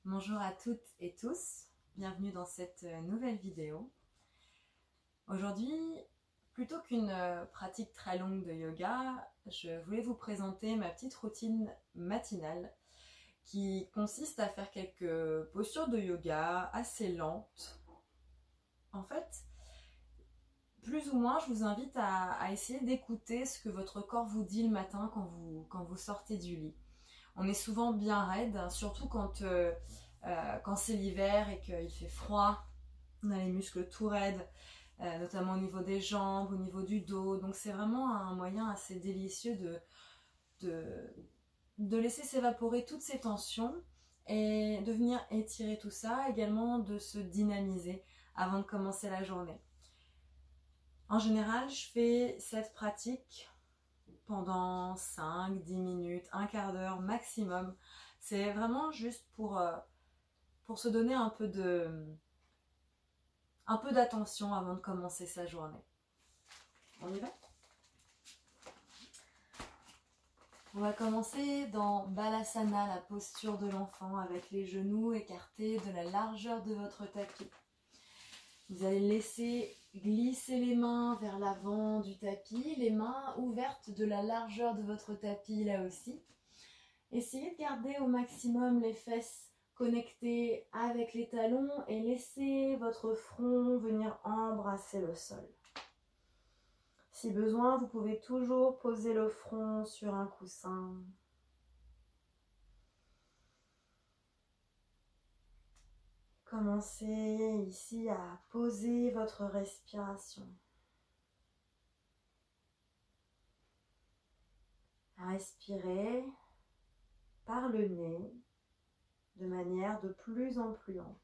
Bonjour à toutes et tous, bienvenue dans cette nouvelle vidéo. Aujourd'hui, plutôt qu'une pratique très longue de yoga, je voulais vous présenter ma petite routine matinale qui consiste à faire quelques postures de yoga assez lentes. En fait, plus ou moins, je vous invite à essayer d'écouter ce que votre corps vous dit le matin quand vous sortez du lit. On est souvent bien raide, surtout quand c'est l'hiver et qu'il fait froid. On a les muscles tout raides, notamment au niveau des jambes, au niveau du dos. Donc c'est vraiment un moyen assez délicieux de laisser s'évaporer toutes ces tensions et de venir étirer tout ça, également de se dynamiser avant de commencer la journée. En général, je fais cette pratique pendant 5-10 minutes, un quart d'heure maximum. C'est vraiment juste pour se donner un peu d'attention avant de commencer sa journée. On y va? On va commencer dans Balasana, la posture de l'enfant, avec les genoux écartés de la largeur de votre tapis. Vous allez laisser glisser les mains vers l'avant du tapis, les mains ouvertes de la largeur de votre tapis là aussi. Essayez de garder au maximum les fesses connectées avec les talons et laissez votre front venir embrasser le sol. Si besoin, vous pouvez toujours poser le front sur un coussin. Commencez ici à poser votre respiration. À respirer par le nez de manière de plus en plus ample.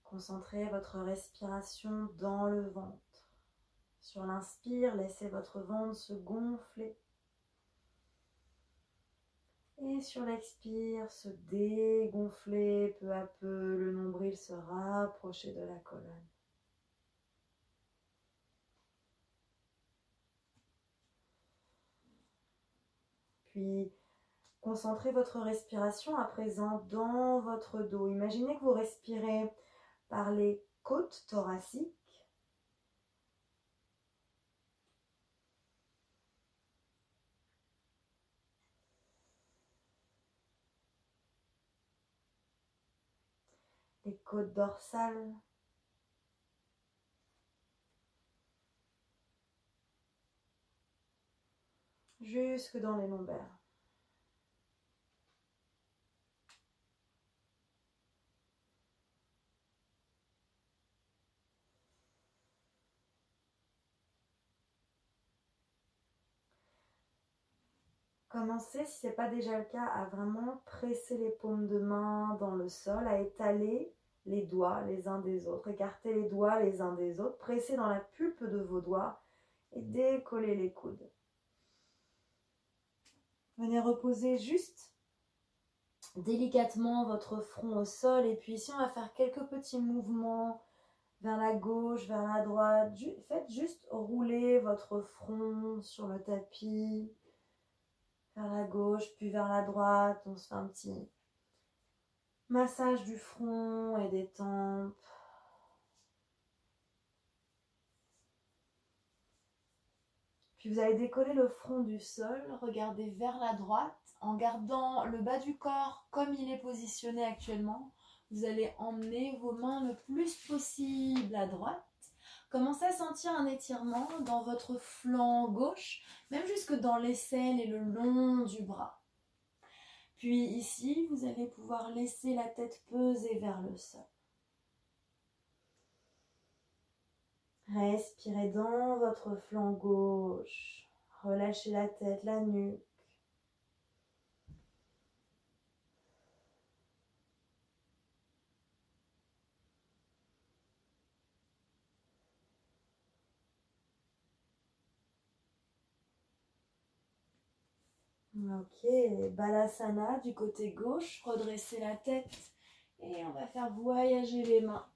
Concentrez votre respiration dans le ventre. Sur l'inspire, laissez votre ventre se gonfler. Et sur l'expire, se dégonfler peu à peu, le nombril se rapprocher de la colonne. Puis, concentrez votre respiration à présent dans votre dos. Imaginez que vous respirez par les côtes thoraciques. Les côtes dorsales. Jusque dans les lombaires. Commencez, si ce n'est pas déjà le cas, à vraiment presser les paumes de main dans le sol, à étaler les doigts les uns des autres, écarter les doigts les uns des autres, presser dans la pulpe de vos doigts et décoller les coudes. Venez reposer juste délicatement votre front au sol et puis ici on va faire quelques petits mouvements vers la gauche, vers la droite. Faites juste rouler votre front sur le tapis. Vers la gauche, puis vers la droite. On se fait un petit massage du front et des tempes. Puis vous allez décoller le front du sol, regardez vers la droite, en gardant le bas du corps comme il est positionné actuellement. Vous allez emmener vos mains le plus possible à droite. Commencez à sentir un étirement dans votre flanc gauche, même jusque dans l'aisselle et le long du bras. Puis ici, vous allez pouvoir laisser la tête peser vers le sol. Respirez dans votre flanc gauche. Relâchez la tête, la nuque. Ok, Balasana du côté gauche, redressez la tête et on va faire voyager les mains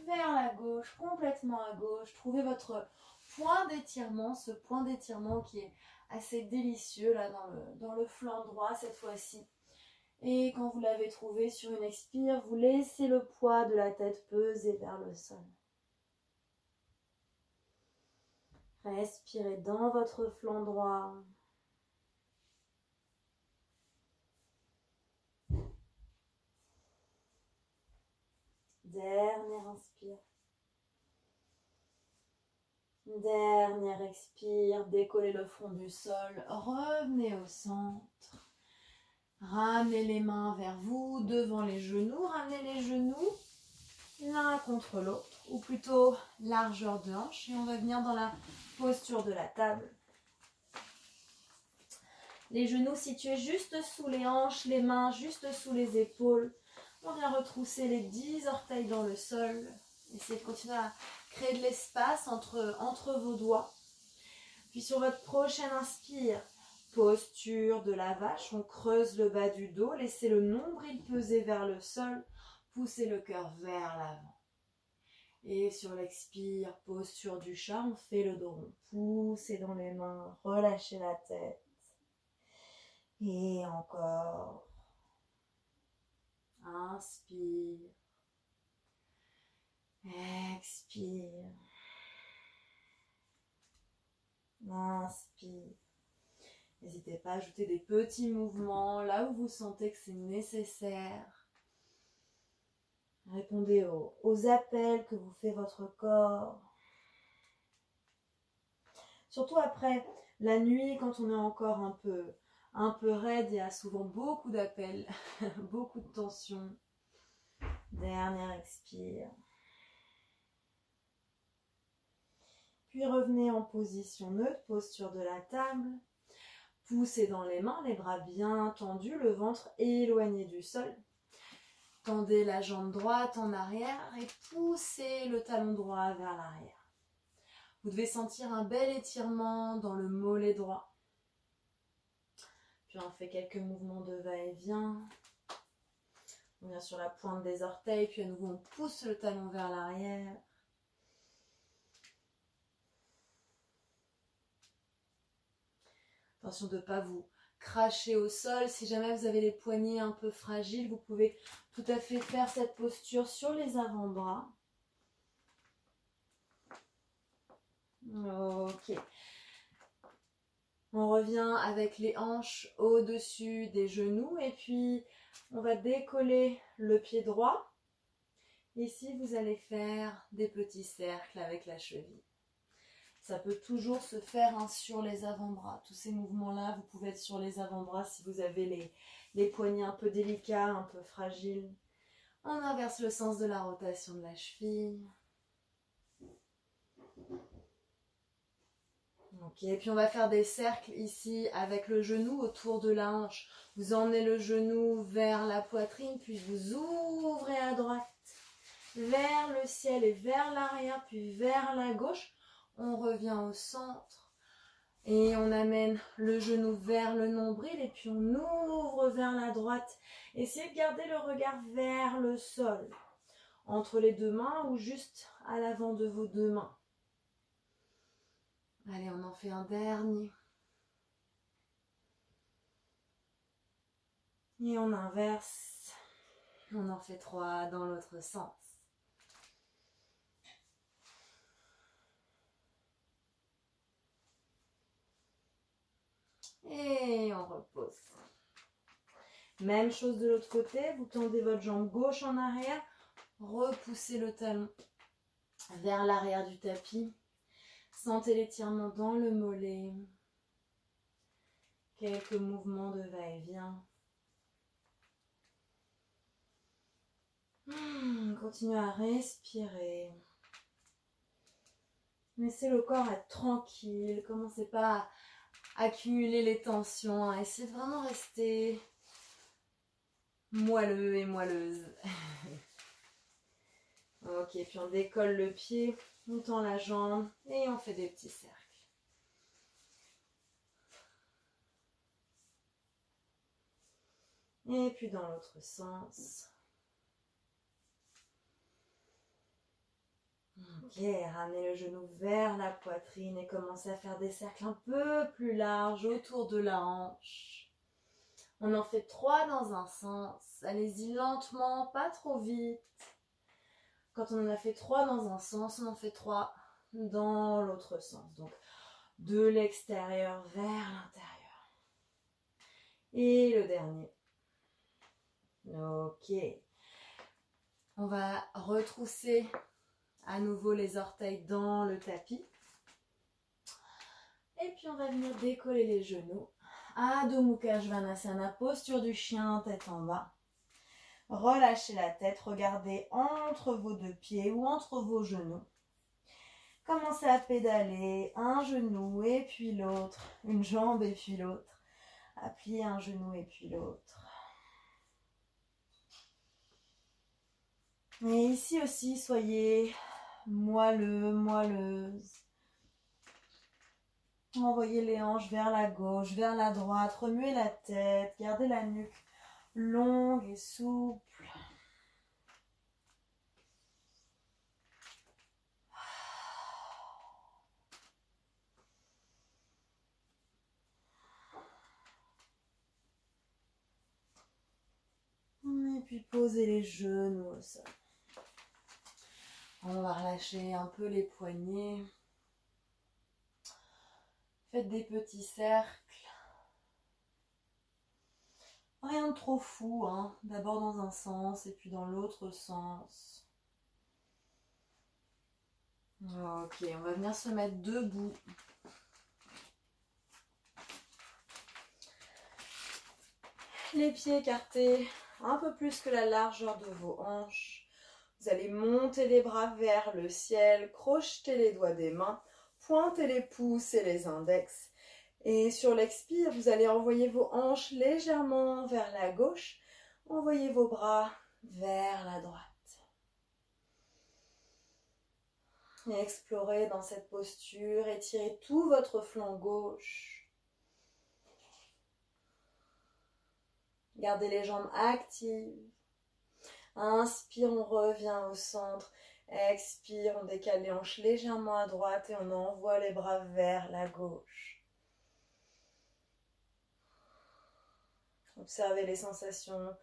vers la gauche, complètement à gauche. Trouvez votre point d'étirement, ce point d'étirement qui est assez délicieux là dans le flanc droit cette fois-ci. Et quand vous l'avez trouvé sur une expire, vous laissez le poids de la tête peser vers le sol. Respirez dans votre flanc droit. Dernière inspire. Dernière expire. Décollez le front du sol. Revenez au centre. Ramenez les mains vers vous, devant les genoux. Ramenez les genoux l'un contre l'autre, ou plutôt largeur de hanche. Et on va venir dans la posture de la table. Les genoux situés juste sous les hanches, les mains juste sous les épaules. On vient retrousser les 10 orteils dans le sol. Essayez de continuer à créer de l'espace entre vos doigts. Puis sur votre prochaine inspire, posture de la vache. On creuse le bas du dos. Laissez le nombril peser vers le sol. Poussez le cœur vers l'avant. Et sur l'expire, posture du chat. On fait le dos rond. Poussez dans les mains. Relâchez la tête. Et encore. Inspire. Expire. Inspire. N'hésitez pas à ajouter des petits mouvements là où vous sentez que c'est nécessaire. Répondez aux appels que vous fait votre corps. Surtout après la nuit, quand on est encore un peu raide, il y a souvent beaucoup d'appels, beaucoup de tension. Dernière expire. Puis revenez en position neutre, posture de la table. Poussez dans les mains, les bras bien tendus, le ventre éloigné du sol. Tendez la jambe droite en arrière et poussez le talon droit vers l'arrière. Vous devez sentir un bel étirement dans le mollet droit. Puis on fait quelques mouvements de va-et-vient. On vient sur la pointe des orteils, puis à nouveau on pousse le talon vers l'arrière. Attention de ne pas vous cracher au sol. Si jamais vous avez les poignets un peu fragiles, vous pouvez tout à fait faire cette posture sur les avant-bras. Ok. On revient avec les hanches au-dessus des genoux et puis on va décoller le pied droit. Ici, vous allez faire des petits cercles avec la cheville. Ça peut toujours se faire sur les avant-bras. Tous ces mouvements-là, vous pouvez être sur les avant-bras si vous avez les poignets un peu délicats, un peu fragiles. On inverse le sens de la rotation de la cheville. Ok, et puis on va faire des cercles ici avec le genou autour de la hanche. Vous emmenez le genou vers la poitrine, puis vous ouvrez à droite, vers le ciel et vers l'arrière, puis vers la gauche. On revient au centre et on amène le genou vers le nombril et puis on ouvre vers la droite. Essayez de garder le regard vers le sol, entre les deux mains ou juste à l'avant de vos deux mains. Allez, on en fait un dernier. Et on inverse. On en fait 3 dans l'autre sens. Et on repose. Même chose de l'autre côté. Vous tendez votre jambe gauche en arrière. Repoussez le talon vers l'arrière du tapis. Sentez l'étirement dans le mollet. Quelques mouvements de va-et-vient. Continuez à respirer. Laissez le corps être tranquille. Commencez pas à accumuler les tensions. Essayez de vraiment rester moelleux et moelleuse. Ok, puis on décolle le pied, on tend la jambe et on fait des petits cercles. Et puis dans l'autre sens. Ok, ramenez le genou vers la poitrine et commencez à faire des cercles un peu plus larges autour de la hanche. On en fait 3 dans un sens. Allez-y lentement, pas trop vite. Quand on en a fait 3 dans un sens, on en fait 3 dans l'autre sens. Donc, de l'extérieur vers l'intérieur. Et le dernier. Ok. On va retrousser à nouveau les orteils dans le tapis. Et puis on va venir décoller les genoux. Adho Mukha Svanasana, posture du chien, tête en bas. Relâchez la tête, regardez entre vos 2 pieds ou entre vos genoux. Commencez à pédaler, un genou et puis l'autre, une jambe et puis l'autre. À plier un genou et puis l'autre. Et ici aussi, soyez moelleux, moelleuse. Envoyez les hanches vers la gauche, vers la droite, remuez la tête, gardez la nuque longue et souple. Et puis posez les genoux au sol. On va relâcher un peu les poignets. Faites des petits cercles. Rien de trop fou, hein. D'abord dans un sens et puis dans l'autre sens. Ok, on va venir se mettre debout. Les pieds écartés un peu plus que la largeur de vos hanches. Vous allez monter les bras vers le ciel, crocheter les doigts des mains, pointer les pouces et les index. Et sur l'expire, vous allez envoyer vos hanches légèrement vers la gauche. Envoyez vos bras vers la droite. Et explorez dans cette posture, étirez tout votre flanc gauche. Gardez les jambes actives. Inspire, on revient au centre. Expire, on décale les hanches légèrement à droite et on envoie les bras vers la gauche. Observez les sensations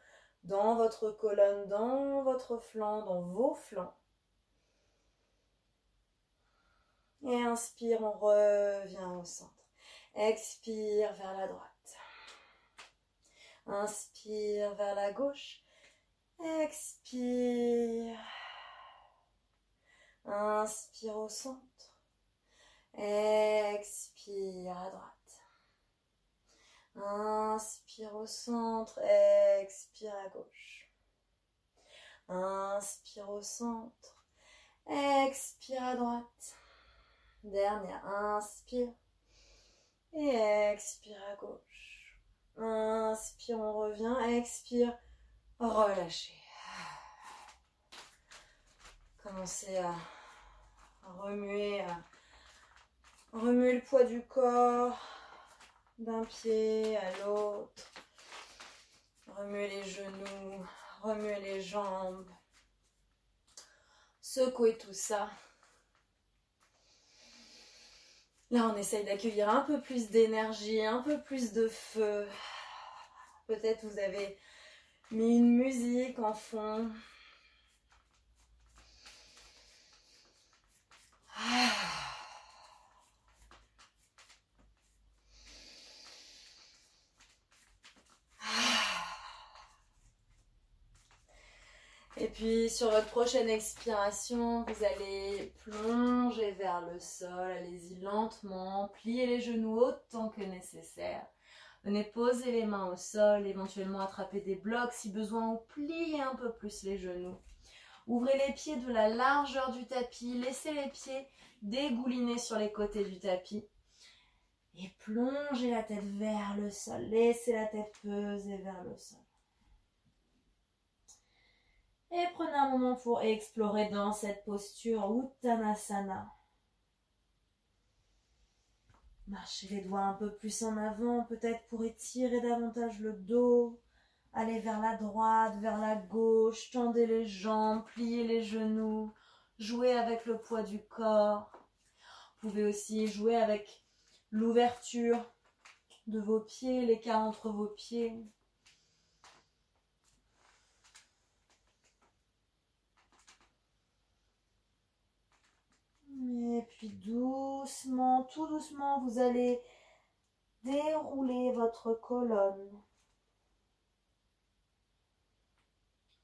dans votre colonne, dans votre flanc, dans vos flancs. Et inspire, on revient au centre. Expire vers la droite. Inspire vers la gauche. Expire. Inspire au centre. Expire à droite. Inspire au centre. Expire à gauche. Inspire au centre. Expire à droite. Dernière, inspire. Et expire à gauche. Inspire, on revient. Expire. Relâchez. Commencez à remuer le poids du corps d'un pied à l'autre. Remuez les genoux, remuez les jambes. Secouez tout ça. Là, on essaye d'accueillir un peu plus d'énergie, un peu plus de feu. Peut-être vous avez mis une musique en fond. Et puis sur votre prochaine expiration, vous allez plonger vers le sol. Allez-y lentement, pliez les genoux autant que nécessaire. Venez poser les mains au sol, éventuellement attraper des blocs si besoin ou pliez un peu plus les genoux. Ouvrez les pieds de la largeur du tapis, laissez les pieds dégouliner sur les côtés du tapis. Et plongez la tête vers le sol, laissez la tête peser vers le sol. Et prenez un moment pour explorer dans cette posture Uttanasana. Marchez les doigts un peu plus en avant, peut-être pour étirer davantage le dos, Allez vers la droite, vers la gauche, tendez les jambes, pliez les genoux, jouez avec le poids du corps. Vous pouvez aussi jouer avec l'ouverture de vos pieds, l'écart entre vos pieds. Et puis doucement, tout doucement, vous allez dérouler votre colonne.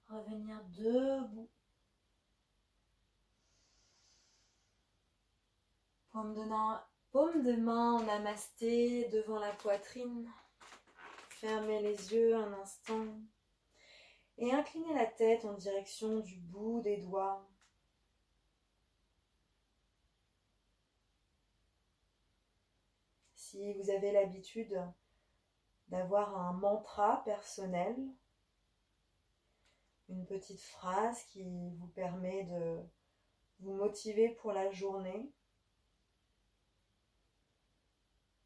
Revenir debout. Paume de main en namasté devant la poitrine. Fermez les yeux un instant. Et inclinez la tête en direction du bout des doigts. Si vous avez l'habitude d'avoir un mantra personnel, une petite phrase qui vous permet de vous motiver pour la journée,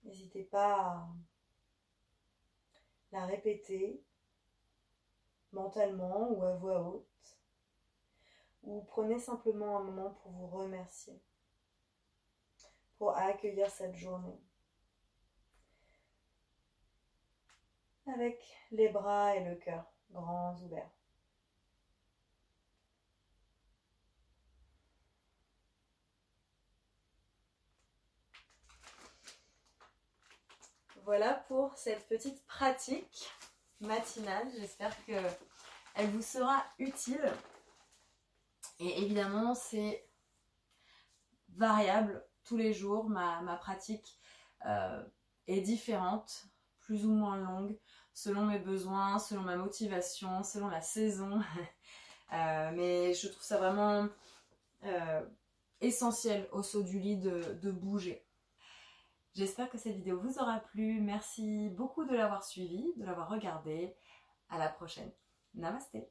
n'hésitez pas à la répéter mentalement ou à voix haute, ou prenez simplement un moment pour vous remercier, pour accueillir cette journée. Avec les bras et le cœur grands ouverts. Voilà pour cette petite pratique matinale. J'espère qu'elle vous sera utile. Et évidemment, c'est variable tous les jours. Ma pratique est différente, plus ou moins longue, selon mes besoins, selon ma motivation, selon la saison. Mais je trouve ça vraiment essentiel au saut du lit de bouger. J'espère que cette vidéo vous aura plu. Merci beaucoup de l'avoir suivi, de l'avoir regardé. À la prochaine. Namasté.